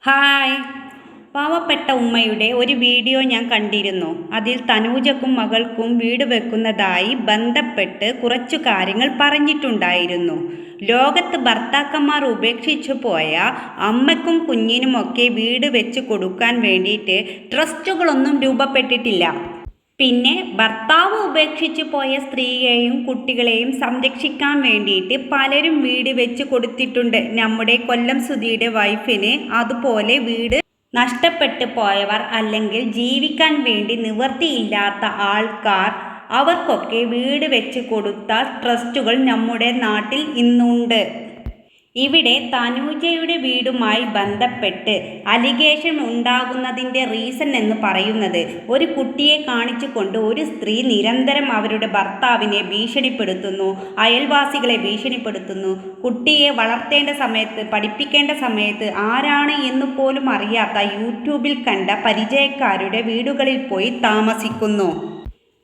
Hi. പാവപ്പെട്ട ഉമ്മയുടെ ഒരു വീഡിയോ ഞാൻ കണ്ടിരുന്നു. അതിൽ തനൂജക്കും മകൾക്കും വീട് വെക്കുന്നതായി ബന്ധപ്പെട്ട് കുറച്ചു കാര്യങ്ങൾ പറഞ്ഞിട്ടുണ്ടായിരുന്നു. ലോകത്ത് ഭർത്താക്കന്മാർ ഉപേക്ഷിച്ചു പോയ അമ്മയ്ക്കും കുഞ്ഞിനുമൊക്കെ വീട് വെച്ച് കൊടുക്കാൻ വേണ്ടിയിട്ട് ട്രസ്റ്റുകളൊന്നും രൂപപ്പെട്ടിട്ടില്ല. പിന്നെ ഭർത്താവ് ഉപേക്ഷിച്ചു പോയ സ്ത്രീയെയും കുട്ടികളെയും സംരക്ഷിക്കാൻ വേണ്ടിയിട്ട് പലരും വീട് വെച്ച് കൊടുത്തിട്ടുണ്ട്. നമ്മുടെ കൊല്ലം സുധിയുടെ വൈഫിന് അതുപോലെ വീട് നഷ്ടപ്പെട്ടു പോയവർ, അല്ലെങ്കിൽ ജീവിക്കാൻ വേണ്ടി നിവൃത്തിയില്ലാത്ത ആൾക്കാർ, അവർക്കൊക്കെ വീട് വെച്ച് കൊടുത്ത ട്രസ്റ്റുകൾ നമ്മുടെ നാട്ടിൽ ഇന്നുണ്ട്. ഇവിടെ തനൂജയുടെ വീടുമായി ബന്ധപ്പെട്ട് അലിഗേഷൻ ഉണ്ടാകുന്നതിൻ്റെ റീസൺ എന്ന് പറയുന്നത്, ഒരു കുട്ടിയെ കാണിച്ചുകൊണ്ട് ഒരു സ്ത്രീ നിരന്തരം അവരുടെ ഭർത്താവിനെ ഭീഷണിപ്പെടുത്തുന്നു, അയൽവാസികളെ ഭീഷണിപ്പെടുത്തുന്നു. കുട്ടിയെ വളർത്തേണ്ട സമയത്ത്, പഠിപ്പിക്കേണ്ട സമയത്ത് ആരാണ് എന്ന് പോലും അറിയാത്ത യൂട്യൂബിൽ കണ്ട പരിചയക്കാരുടെ വീടുകളിൽ പോയി താമസിക്കുന്നു.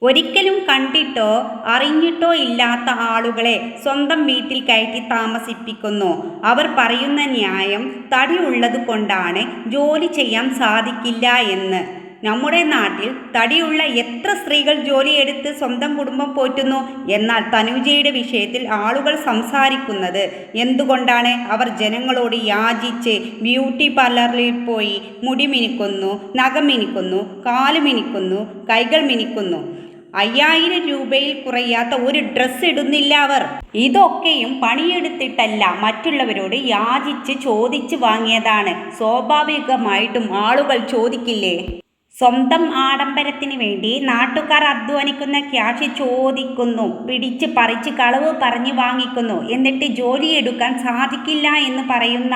ഒരിക്കലും കണ്ടിട്ടോ അറിഞ്ഞിട്ടോ ഇല്ലാത്ത ആളുകളെ സ്വന്തം വീട്ടിൽ കയറ്റി താമസിപ്പിക്കുന്നു. അവർ പറയുന്ന ന്യായം തടിയുള്ളത് കൊണ്ടാണ് ജോലി ചെയ്യാൻ സാധിക്കില്ല എന്ന്. നമ്മുടെ നാട്ടിൽ തടിയുള്ള എത്ര സ്ത്രീകൾ ജോലിയെടുത്ത് സ്വന്തം കുടുംബം പോറ്റുന്നു. എന്നാൽ തനൂജയുടെ വിഷയത്തിൽ ആളുകൾ സംസാരിക്കുന്നത് എന്തുകൊണ്ടാണ്? അവർ ജനങ്ങളോട് യാചിച്ച് ബ്യൂട്ടി പാർലറിൽ പോയി മുടി മിനുക്കുന്നു, നഖം മിനുക്കുന്നു, കാല് മിനുക്കുന്നു, കൈകൾ മിനുക്കുന്നു. 5000 രൂപയിൽ കുറയാത്ത ഒരു ഡ്രസ്സ് ഇടുന്നില്ല അവർ. ഇതൊക്കെയും പണിയെടുത്തിട്ടല്ല, മറ്റുള്ളവരോട് യാചിച്ച് ചോദിച്ച് വാങ്ങിയതാണ്. സ്വാഭാവികമായിട്ടും ആളുകൾ ചോദിക്കില്ലേ? സ്വന്തം ആഡംബരത്തിന് വേണ്ടി നാട്ടുകാർ അധ്വാനിക്കുന്ന ക്യാഷ് ചോദിക്കുന്നു, പിടിച്ച് പറിച്ച് കളവ് പറഞ്ഞ് വാങ്ങിക്കുന്നു. എന്നിട്ട് ജോലിയെടുക്കാൻ സാധിക്കില്ല എന്ന് പറയുന്ന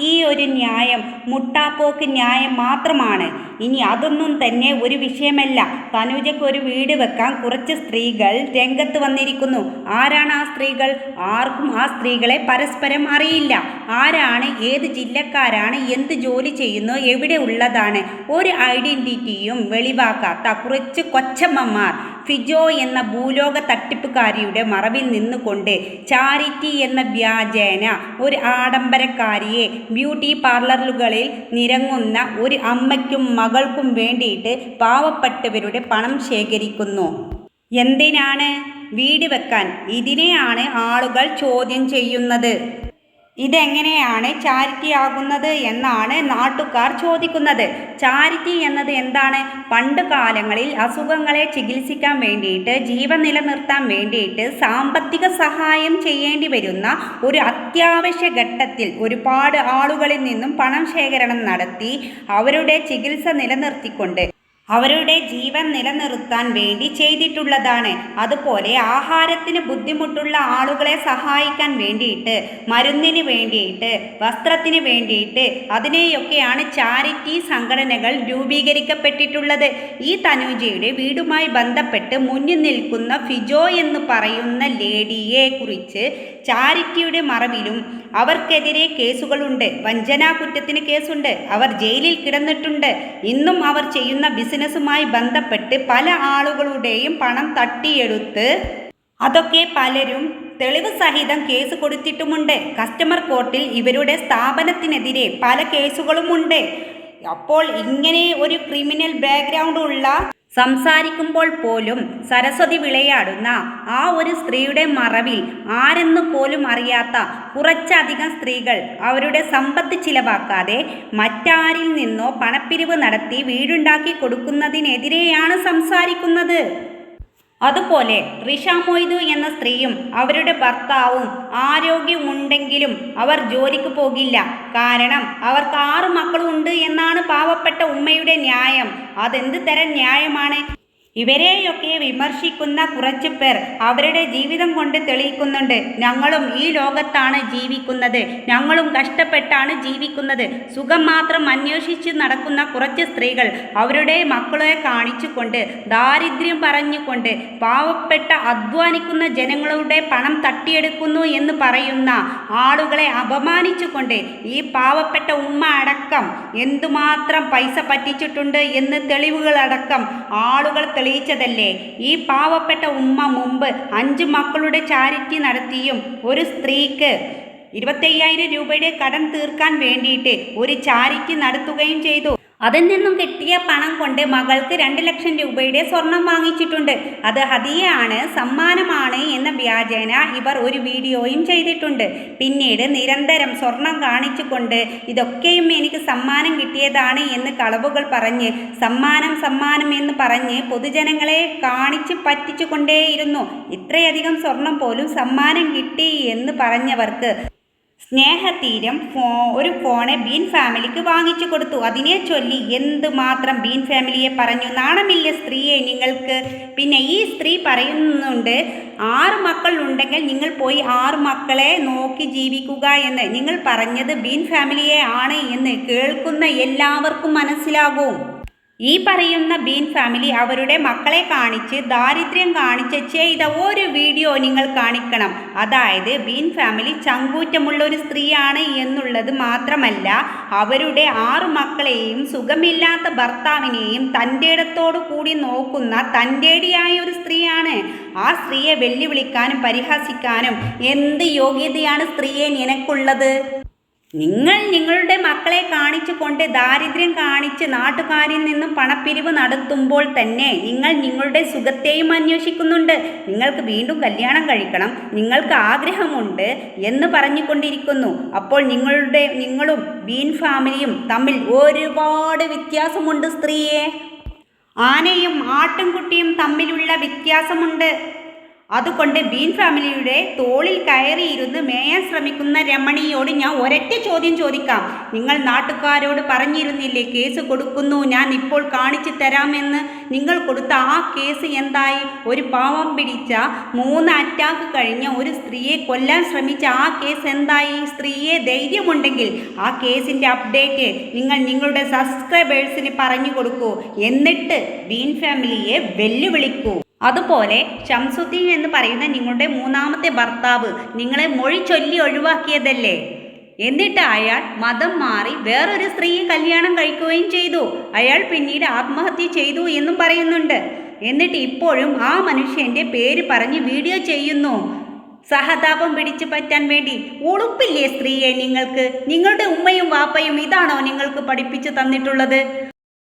ഈ ഒരു ന്യായം മുട്ടാപ്പോക്ക് ന്യായം മാത്രമാണ്. ഇനി അതൊന്നും തന്നെ ഒരു വിഷയമല്ല. തനൂജയ്ക്ക് ഒരു വീട് വെക്കാൻ കുറച്ച് സ്ത്രീകൾ രംഗത്ത് വന്നിരിക്കുന്നു. ആരാണ് ആ സ്ത്രീകൾ? ആർക്കും ആ സ്ത്രീകളെ പരസ്പരം അറിയില്ല. ആരാണ്, ഏത് ജില്ലക്കാരാണ്, എന്ത് ജോലി ചെയ്യുന്നു, എവിടെ ഉള്ളതാണ്, ഒരു ഐഡന്റിറ്റി വെളിവാക്കാത്ത കുറച്ച് കൊച്ചമ്മമാർ ഫിജോ എന്ന ഭൂലോക തട്ടിപ്പുകാരിയുടെ മറവിൽ നിന്നുകൊണ്ട് ചാരിറ്റി എന്ന വ്യാജേന ഒരു ആഡംബരക്കാരിയെ ബ്യൂട്ടി പാർലറുകളിൽ നിരങ്ങുന്ന ഒരു അമ്മയ്ക്കും മകൾക്കും വേണ്ടിയിട്ട് പാവപ്പെട്ടവരുടെ പണം ശേഖരിക്കുന്നു. എന്തിനാണ്? വീട് വെക്കാൻ. ഇതിനെയാണ് ആളുകൾ ചോദ്യം ചെയ്യുന്നത്. ഇതെങ്ങനെയാണ് ചാരിറ്റി ആകുന്നത് എന്നാണ് നാട്ടുകാർ ചോദിക്കുന്നത്. ചാരിറ്റി എന്നത് എന്താണ്? പണ്ട് കാലങ്ങളിൽ അസുഖങ്ങളെ ചികിത്സിക്കാൻ വേണ്ടിയിട്ട്, ജീവൻ നിലനിർത്താൻ വേണ്ടിയിട്ട് സാമ്പത്തിക സഹായം ചെയ്യേണ്ടി വരുന്ന ഒരു അത്യാവശ്യ ഘട്ടത്തിൽ ഒരുപാട് ആളുകളിൽ നിന്നും പണം ശേഖരണം നടത്തി അവരുടെ ചികിത്സ നിലനിർത്തിക്കൊണ്ട് അവരുടെ ജീവൻ നിലനിർത്താൻ വേണ്ടി ചെയ്തിട്ടുള്ളതാണ്. അതുപോലെ ആഹാരത്തിന് ബുദ്ധിമുട്ടുള്ള ആളുകളെ സഹായിക്കാൻ വേണ്ടിയിട്ട്, മരുന്നിന് വേണ്ടിയിട്ട്, വസ്ത്രത്തിന് വേണ്ടിയിട്ട്, അതിനെയൊക്കെയാണ് ചാരിറ്റി സംഘടനകൾ രൂപീകരിക്കപ്പെട്ടിട്ടുള്ളത്. ഈ തനൂജയുടെ വീടുമായി ബന്ധപ്പെട്ട് മുന്നിൽ നിൽക്കുന്ന ഫിജോ എന്ന് പറയുന്ന ലേഡിയെ കുറിച്ച് ചാരിറ്റിയുടെ മറവിലും അവർക്കെതിരെ കേസുകളുണ്ട്. വഞ്ചനാ കുറ്റത്തിന് കേസുണ്ട്. അവർ ജയിലിൽ കിടന്നിട്ടുണ്ട്. ഇന്നും അവർ ചെയ്യുന്ന ബിസിനസ്സുമായി ബന്ധപ്പെട്ട് പല ആളുകളുടെയും പണം തട്ടിയെടുത്ത് അതൊക്കെ പലരും തെളിവ് സഹിതം കേസ് കൊടുത്തിട്ടുമുണ്ട്. കസ്റ്റമർ കോർട്ടിൽ ഇവരുടെ സ്ഥാപനത്തിനെതിരെ പല കേസുകളുമുണ്ട്. അപ്പോൾ ഇങ്ങനെ ഒരു ക്രിമിനൽ ബാക്ക്ഗ്രൗണ്ട് ഉള്ള, സംസാരിക്കുമ്പോൾ പോലും സരസ്വതി വിളയാടുന്ന ആ ഒരു സ്ത്രീയുടെ മറവിൽ ആരെന്ന് പോലും അറിയാത്ത കുറച്ചധികം സ്ത്രീകൾ അവരുടെ സമ്പത്ത് ചിലവാക്കാതെ മറ്റാരിൽ നിന്നോ പണപ്പിരിവ് നടത്തി വീടുണ്ടാക്കി കൊടുക്കുന്നതിനെതിരെയാണ് സംസാരിക്കുന്നത്. അതുപോലെ റിഷ മൊയ്തു എന്ന സ്ത്രീയും അവരുടെ ഭർത്താവും ആരോഗ്യമുണ്ടെങ്കിലും അവർ ജോലിക്ക് പോകില്ല. കാരണം അവർക്ക് 6 മക്കളുണ്ട് എന്നാണ് പാവപ്പെട്ട ഉമ്മയുടെ ന്യായം. അതെന്ത് തരം ന്യായമാണ്? ഇവരെയൊക്കെ വിമർശിക്കുന്ന കുറച്ച് പേർ അവരുടെ ജീവിതം കൊണ്ട് തെളിയിക്കുന്നുണ്ട്, ഞങ്ങളും ഈ ലോകത്താണ് ജീവിക്കുന്നത്, ഞങ്ങളും കഷ്ടപ്പെട്ടാണ് ജീവിക്കുന്നത്. സുഖം മാത്രം അന്വേഷിച്ച് നടക്കുന്ന കുറച്ച് സ്ത്രീകൾ അവരുടെ മക്കളെ കാണിച്ചുകൊണ്ട്, ദാരിദ്ര്യം പറഞ്ഞുകൊണ്ട്, പാവപ്പെട്ട അധ്വാനിക്കുന്ന ജനങ്ങളുടെ പണം തട്ടിയെടുക്കുന്നു എന്ന് പറയുന്ന ആളുകളെ അപമാനിച്ചുകൊണ്ട് ഈ പാവപ്പെട്ട ഉമ്മ അടക്കം എന്തുമാത്രം പൈസ പറ്റിച്ചിട്ടുണ്ട് എന്ന് തെളിവുകളടക്കം ആളുകൾ തെളിയിച്ചതല്ലേ. ഈ പാവപ്പെട്ട ഉമ്മ മുമ്പ് 5 മക്കളുടെ ചാരിറ്റി നടത്തിയും ഒരു സ്ത്രീക്ക് 25,000 രൂപയുടെ കടം തീർക്കാൻ വേണ്ടിയിട്ട് ഒരു ചാരിറ്റി നടത്തുകയും ചെയ്തു. അതിൽ നിന്നും കിട്ടിയ പണം കൊണ്ട് മകൾക്ക് 2 ലക്ഷം രൂപയുടെ സ്വർണം വാങ്ങിച്ചിട്ടുണ്ട്. അത് ഹദിയയാണ്, സമ്മാനമാണ് എന്ന വ്യാജേന ഇവർ ഒരു വീഡിയോയും ചെയ്തിട്ടുണ്ട്. പിന്നീട് നിരന്തരം സ്വർണം കാണിച്ചുകൊണ്ട് ഇതൊക്കെയും എനിക്ക് സമ്മാനം കിട്ടിയതാണ് എന്ന് കളവുകൾ പറഞ്ഞ് സമ്മാനം എന്ന് പറഞ്ഞ് പൊതുജനങ്ങളെ കാണിച്ച് പറ്റിച്ചു കൊണ്ടേയിരുന്നു. ഇത്രയധികം സ്വർണം പോലും സമ്മാനം കിട്ടി എന്ന് പറഞ്ഞവർക്ക് സ്നേഹതീരം ഒരു ഫോണ് ബീൻ ഫാമിലിക്ക് വാങ്ങിച്ചു കൊടുത്തു. അതിനെ ചൊല്ലി എന്തുമാത്രം ബീൻ ഫാമിലിയെ പറഞ്ഞു. നാണമില്ല സ്ത്രീയെ നിങ്ങൾക്ക്? പിന്നെ ഈ സ്ത്രീ പറയുന്നുണ്ട് 6 മക്കൾ ഉണ്ടെങ്കിൽ നിങ്ങൾ പോയി 6 മക്കളെ നോക്കി ജീവിക്കുക എന്ന്. നിങ്ങൾ പറഞ്ഞത് ബീൻ ഫാമിലിയെ ആണ് എന്ന് കേൾക്കുന്ന എല്ലാവർക്കും മനസ്സിലാകും. ഈ പറയുന്ന ബീൻ ഫാമിലി അവരുടെ മക്കളെ കാണിച്ച് ദാരിദ്ര്യം കാണിച്ച് ചെയ്ത ഒരു വീഡിയോ നിങ്ങൾ കാണിക്കണം. അതായത് ബീൻ ഫാമിലി ചങ്കൂറ്റമുള്ള ഒരു സ്ത്രീയാണ് എന്നുള്ളത് മാത്രമല്ല, അവരുടെ 6 മക്കളെയും സുഖമില്ലാത്ത ഭർത്താവിനെയും തൻ്റെ ഇടത്തോടു കൂടി നോക്കുന്ന തൻ്റെടിയായ ഒരു സ്ത്രീയാണ്. ആ സ്ത്രീയെ വെല്ലുവിളിക്കാനും പരിഹസിക്കാനും എന്ത് യോഗ്യതയാണ് സ്ത്രീയെ നിനക്കുള്ളത്? നിങ്ങളുടെ മക്കളെ കാണിച്ചുകൊണ്ട് ദാരിദ്ര്യം കാണിച്ച് നാട്ടുകാരിൽ നിന്നും പണപ്പിരിവ് നടത്തുമ്പോൾ തന്നെ നിങ്ങളുടെ സുഖത്തെയും അന്വേഷിക്കുന്നുണ്ട്. നിങ്ങൾക്ക് വീണ്ടും കല്യാണം കഴിക്കണം, നിങ്ങൾക്ക് ആഗ്രഹമുണ്ട് എന്ന് പറഞ്ഞുകൊണ്ടിരിക്കുന്നു. അപ്പോൾ നിങ്ങളും ബീൻ ഫാമിലിയും തമ്മിൽ ഒരുപാട് വ്യത്യാസമുണ്ട് സ്ത്രീയെ. ആനയും ആട്ടിൻകുട്ടിയും തമ്മിലുള്ള വ്യത്യാസമുണ്ട്. അതുകൊണ്ട് ബീൻ ഫാമിലിയുടെ തോളിൽ കയറിയിരുന്ന് മേയാൻ ശ്രമിക്കുന്ന രമണിയോട് ഞാൻ ഒരൊറ്റ ചോദ്യം ചോദിക്കാം. നിങ്ങൾ നാട്ടുകാരോട് പറഞ്ഞിരുന്നില്ലേ കേസ് കൊടുക്കുന്നു, ഞാൻ ഇപ്പോൾ കാണിച്ചു തരാമെന്ന്? നിങ്ങൾ കൊടുത്ത ആ കേസ് എന്തായി? ഒരു പാവം പിടിച്ച 3 അറ്റാക്ക് കഴിഞ്ഞ ഒരു സ്ത്രീയെ കൊല്ലാൻ ശ്രമിച്ച ആ കേസ് എന്തായി? സ്ത്രീയെ ധൈര്യമുണ്ടെങ്കിൽ ആ കേസിൻ്റെ അപ്ഡേറ്റ് നിങ്ങളുടെ സബ്സ്ക്രൈബേഴ്സിന് പറഞ്ഞു കൊടുക്കൂ. എന്നിട്ട് ബീൻ ഫാമിലിയെ വെല്ലുവിളിക്കൂ. അതുപോലെ ഷംസുദ്ദീൻ എന്ന് പറയുന്ന നിങ്ങളുടെ 3ാമത്തെ ഭർത്താവ് നിങ്ങളെ മൊഴി ചൊല്ലി ഒഴിവാക്കിയതല്ലേ? എന്നിട്ട് അയാൾ മതം മാറി വേറൊരു സ്ത്രീയെ കല്യാണം കഴിക്കുകയും ചെയ്തു. അയാൾ പിന്നീട് ആത്മഹത്യ ചെയ്തു എന്നും പറയുന്നുണ്ട്. എന്നിട്ട് ഇപ്പോഴും ആ മനുഷ്യൻ്റെ പേര് പറഞ്ഞ് വീഡിയോ ചെയ്യുന്നു. സഹതാപം പിടിച്ചു പറ്റാൻ വേണ്ടി. ഉളുപ്പില്ലേ സ്ത്രീയെ നിങ്ങൾക്ക്? നിങ്ങളുടെ ഉമ്മയും വാപ്പയും ഇതാണോ നിങ്ങൾക്ക് പഠിപ്പിച്ചു തന്നിട്ടുള്ളത്?